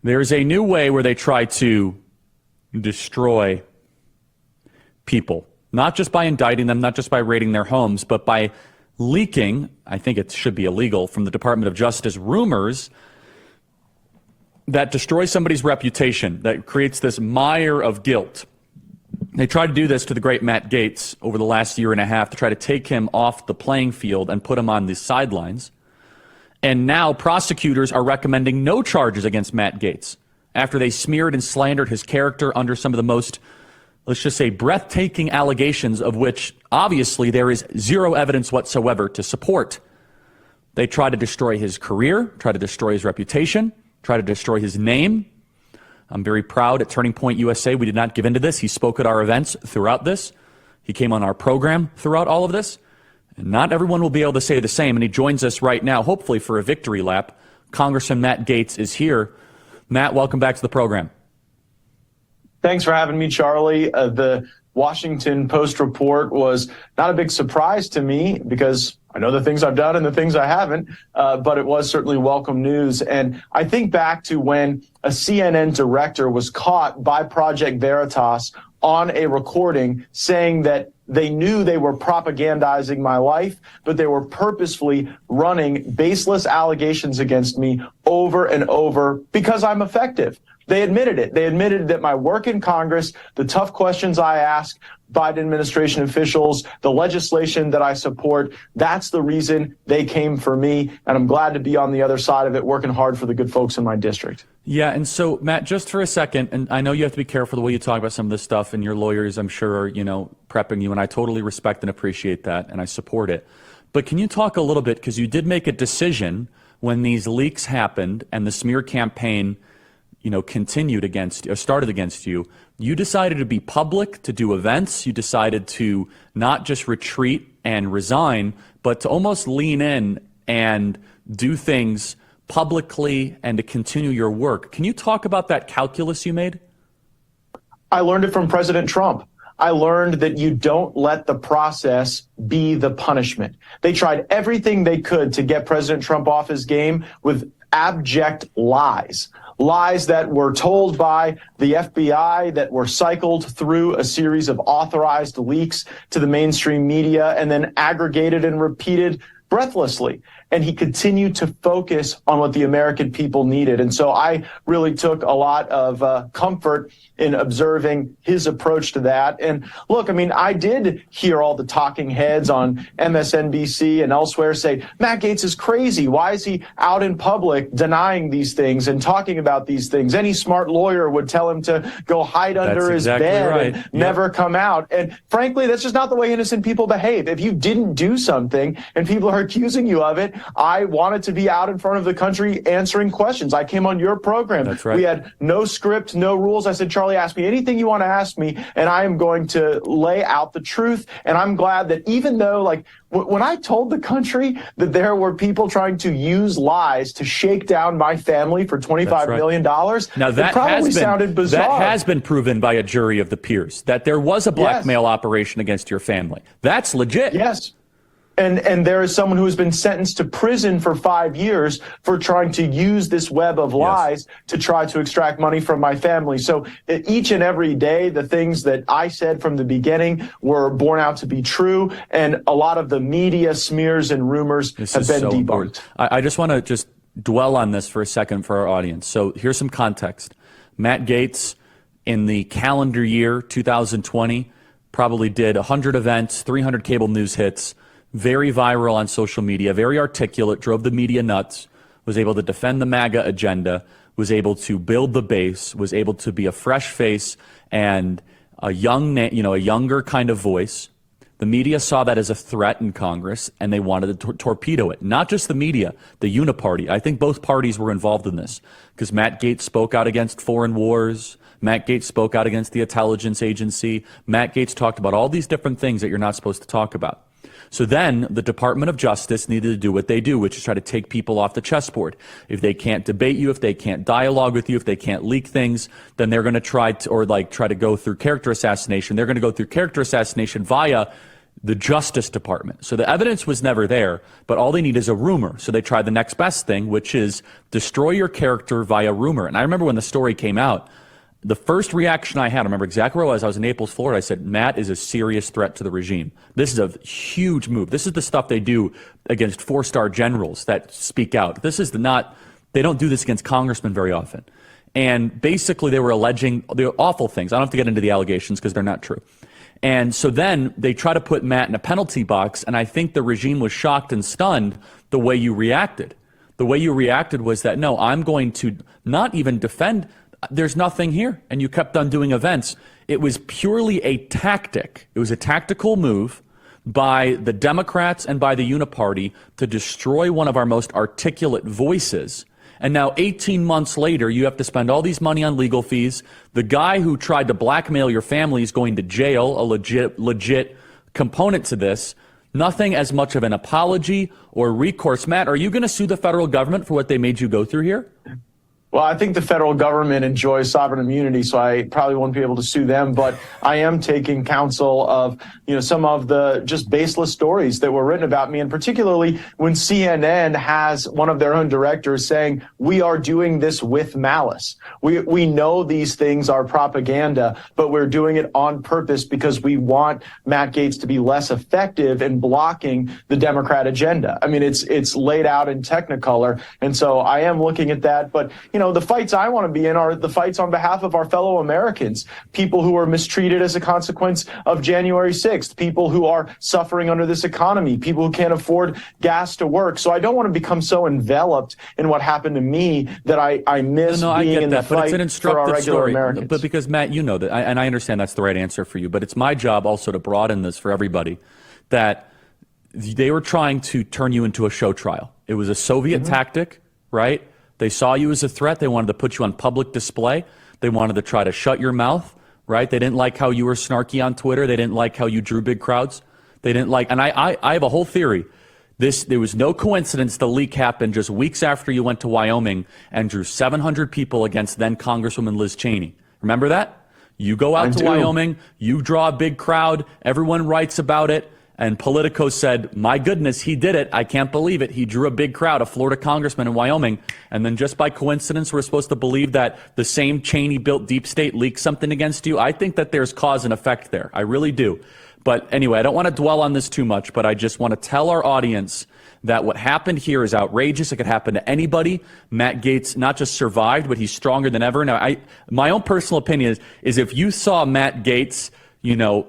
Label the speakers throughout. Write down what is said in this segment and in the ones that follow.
Speaker 1: There's a new way where they try to destroy people, not just by indicting them, not just by raiding their homes, but by leaking, I think it should be illegal, from the Department of Justice, rumors that destroy somebody's reputation, that creates this mire of guilt. They tried to do this to the great Matt Gaetz over the last year and a half to try to take him off the playing field and put him on the sidelines. And now prosecutors are recommending no charges against Matt Gaetz after they smeared and slandered his character under some of the most, let's just say, breathtaking allegations of which obviously there is zero evidence whatsoever to support. They try to destroy his career, try to destroy his reputation, try to destroy his name. I'm very proud at Turning Point USA we did not give in to this. He spoke at our events throughout this. He came on our program throughout all of this. And not everyone will be able to say the same, and he joins us right now, hopefully for a victory lap. Congressman Matt Gaetz is here. Matt, welcome back to the program.
Speaker 2: Thanks for having me, Charlie. The Washington Post report was not a big surprise to me because I know the things I've done and the things I haven't, but it was certainly welcome news. And I think back to when a CNN director was caught by Project Veritas on a recording saying that they knew they were propagandizing my life, but they were purposefully running baseless allegations against me over and over because I'm effective. They admitted it. They admitted that my work in Congress, the tough questions I ask Biden administration officials, the legislation that I support, that's the reason they came for me. And I'm glad to be on the other side of it, working hard for the good folks in my district.
Speaker 1: Yeah, and so, Matt, just for a second, and I know you have to be careful the way you talk about some of this stuff, and your lawyers, I'm sure, are, prepping you, and I totally respect and appreciate that, and I support it. But can you talk a little bit, because you did make a decision when these leaks happened and the smear campaign continued against, or started against you. You decided to be public, to do events. You decided to not just retreat and resign, but to almost lean in and do things publicly and to continue your work. Can you talk about that calculus you made?
Speaker 2: I learned it from President Trump. I learned that you don't let the process be the punishment. They tried everything they could to get President Trump off his game with abject lies. Lies that were told by the FBI, that were cycled through a series of authorized leaks to the mainstream media and then aggregated and repeated breathlessly. And he continued to focus on what the American people needed. And so I really took a lot of comfort in observing his approach to that. And look, I did hear all the talking heads on MSNBC and elsewhere say, Matt Gaetz is crazy. Why is he out in public denying these things and talking about these things? Any smart lawyer would tell him to go hide under his bed and never come out. And frankly, that's just not the way innocent people behave. If you didn't do something and people are accusing you of it, I wanted to be out in front of the country answering questions. I came on your program.
Speaker 1: That's right.
Speaker 2: We had no script, no rules. I said, Charlie, ask me anything you want to ask me, and I am going to lay out the truth. And I'm glad that even though, when I told the country that there were people trying to use lies to shake down my family for $25 million,
Speaker 1: now that
Speaker 2: it probably sounded bizarre.
Speaker 1: That has been proven by a jury of the peers, that there was a blackmail operation against your family. That's legit.
Speaker 2: Yes. And there is someone who has been sentenced to prison for 5 years for trying to use this web of lies to try to extract money from my family. So each and every day, the things that I said from the beginning were borne out to be true. And a lot of the media smears and rumors have been debunked.
Speaker 1: I just want to just dwell on this for a second for our audience. So here's some context. Matt Gaetz, in the calendar year 2020, probably did 100 events, 300 cable news hits, very viral on social media, very articulate, drove the media nuts, was able to defend the MAGA agenda, was able to build the base, was able to be a fresh face and a younger kind of voice. The media saw that as a threat in Congress, and they wanted to torpedo it. Not just the media, the uniparty. I think both parties were involved in this because Matt Gaetz spoke out against foreign wars. Matt Gaetz spoke out against the intelligence agency. Matt Gaetz talked about all these different things that you're not supposed to talk about. So then the Department of Justice needed to do what they do, which is try to take people off the chessboard. If they can't debate you, if they can't dialogue with you, if they can't leak things, then they're going to try to go through character assassination. They're going to go through character assassination via the Justice Department. So the evidence was never there, but all they need is a rumor. So they tried the next best thing, which is destroy your character via rumor. And I remember when the story came out, the first reaction I had, I remember exactly where I was. I was in Naples, Florida. I said, Matt is a serious threat to the regime. This is a huge move. This is the stuff they do against four-star generals that speak out. This is they don't do this against congressmen very often. And basically they were alleging the awful things. I don't have to get into the allegations because they're not true. And so then they try to put Matt in a penalty box, and I think the regime was shocked and stunned the way you reacted. The way you reacted was that, no, I'm going to not even defend. There's nothing here. And you kept on doing events. It was purely a tactic. It was a tactical move by the Democrats and by the Uniparty to destroy one of our most articulate voices. And now 18 months later, you have to spend all these money on legal fees. The guy who tried to blackmail your family is going to jail, a legit component to this. Nothing as much of an apology or recourse. Matt, are you going to sue the federal government for what they made you go through here?
Speaker 2: Well, I think the federal government enjoys sovereign immunity, so I probably won't be able to sue them. But I am taking counsel of, some of the just baseless stories that were written about me, and particularly when CNN has one of their own directors saying, we are doing this with malice. We know these things are propaganda, but we're doing it on purpose because we want Matt Gaetz to be less effective in blocking the Democrat agenda. I mean, it's laid out in Technicolor. And so I am looking at that. But, the fights I want to be in are the fights on behalf of our fellow Americans, people who are mistreated as a consequence of January 6th, people who are suffering under this economy, people who can't afford gas to work. So I don't want to become so enveloped in what happened to me that I miss being in the fight for our regular Americans.
Speaker 1: But because, Matt, you know that, and I understand that's the right answer for you, but it's my job also to broaden this for everybody, that they were trying to turn you into a show trial. It was a Soviet tactic, right? They saw you as a threat. They wanted to put you on public display. They wanted to try to shut your mouth, right? They didn't like how you were snarky on Twitter. They didn't like how you drew big crowds. They didn't like, and I have a whole theory. There was no coincidence the leak happened just weeks after you went to Wyoming and drew 700 people against then Congresswoman Liz Cheney. Remember that? You go out to Wyoming, you draw a big crowd, everyone writes about it. And Politico said, my goodness, he did it. I can't believe it. He drew a big crowd, a Florida congressman in Wyoming. And then just by coincidence, we're supposed to believe that the same Cheney-built deep state leaked something against you. I think that there's cause and effect there. I really do. But anyway, I don't want to dwell on this too much, but I just want to tell our audience that what happened here is outrageous. It could happen to anybody. Matt Gaetz not just survived, but he's stronger than ever. Now, my own personal opinion is if you saw Matt Gaetz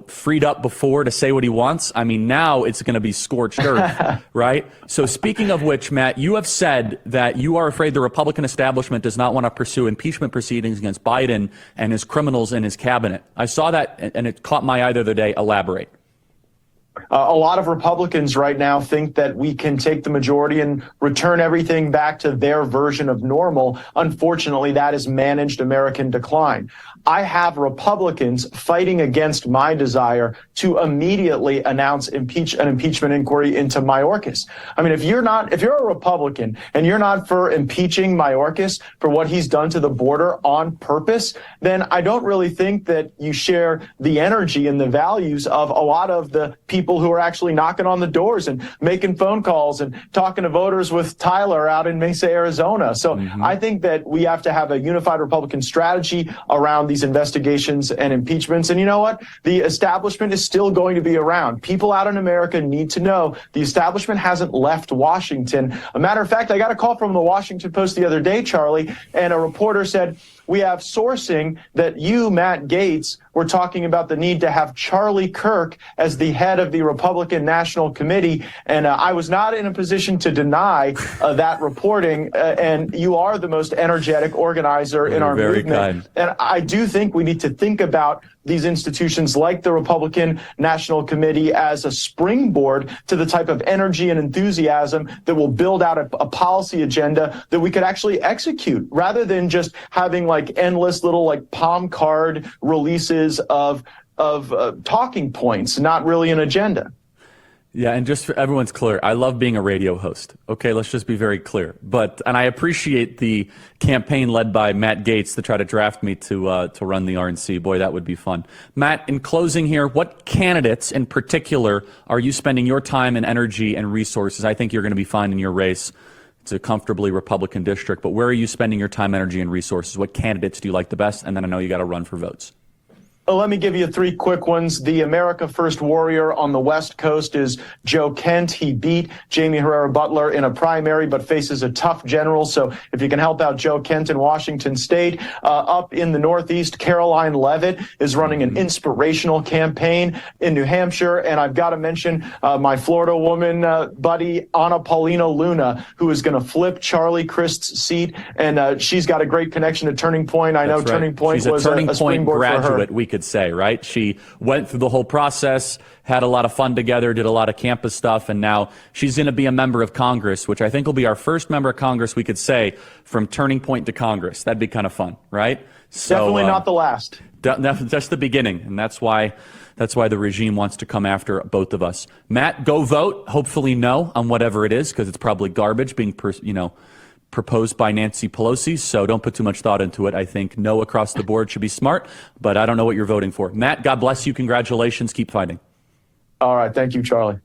Speaker 1: freed up before to say what he wants, I mean, now it's going to be scorched earth, right? So speaking of which, Matt, you have said that you are afraid the Republican establishment does not want to pursue impeachment proceedings against Biden and his criminals in his cabinet. I saw that, and it caught my eye the other day. Elaborate.
Speaker 2: A lot of Republicans right now think that we can take the majority and return everything back to their version of normal. Unfortunately, that is managed American decline. I have Republicans fighting against my desire to immediately announce an impeachment inquiry into Mayorkas. I mean, if you're a Republican and you're not for impeaching Mayorkas for what he's done to the border on purpose, then I don't really think that you share the energy and the values of a lot of the people who are actually knocking on the doors and making phone calls and talking to voters with Tyler out in Mesa, Arizona. So I think that we have to have a unified Republican strategy around these investigations and impeachments. And you know what? The establishment is still going to be around. People out in America need to know the establishment hasn't left Washington. A matter of fact, I got a call from the Washington Post the other day, Charlie, and a reporter said, we have sourcing that you, Matt Gaetz, were talking about the need to have Charlie Kirk as the head of the Republican National Committee. And I was not in a position to deny that reporting. And you are the most energetic organizer in our movement. Kind. And I do think we need to think about these institutions like the Republican National Committee as a springboard to the type of energy and enthusiasm that will build out a policy agenda that we could actually execute, rather than just having like endless little like palm card releases of talking points, not really an agenda.
Speaker 1: Yeah, and just for everyone's clear, I love being a radio host. Okay, let's just be very clear. And I appreciate the campaign led by Matt Gaetz to try to draft me to run the RNC. Boy, that would be fun. Matt, in closing here, what candidates in particular are you spending your time and energy and resources? I think you're going to be fine in your race. It's a comfortably Republican district, but where are you spending your time, energy, and resources? What candidates do you like the best? And then I know you got to run for votes.
Speaker 2: Let me give you three quick ones. The America First warrior on the West Coast is Joe Kent. He beat Jamie Herrera Butler in a primary, but faces a tough general. So if you can help out Joe Kent in Washington State. Up in the Northeast, Caroline Leavitt is running an inspirational campaign in New Hampshire. And I've got to mention my Florida woman buddy, Anna Paulina Luna, who is going to flip Charlie Crist's seat. And she's got a great connection to Turning Point. I know Turning Point was a springboard
Speaker 1: graduate,
Speaker 2: for her.
Speaker 1: We could say, right? She went through the whole process, had a lot of fun together, did a lot of campus stuff, and now she's going to be a member of Congress, which I think will be our first member of Congress, we could say, from Turning Point to Congress. That'd be kind of fun, right? So,
Speaker 2: definitely not the last.
Speaker 1: Just the beginning, and that's why the regime wants to come after both of us. Matt, go vote. Hopefully no on whatever it is, because it's probably garbage being proposed by Nancy Pelosi, so don't put too much thought into it. I think no across the board should be smart, but I don't know what you're voting for. Matt, God bless you. Congratulations. Keep fighting.
Speaker 2: All right. Thank you, Charlie.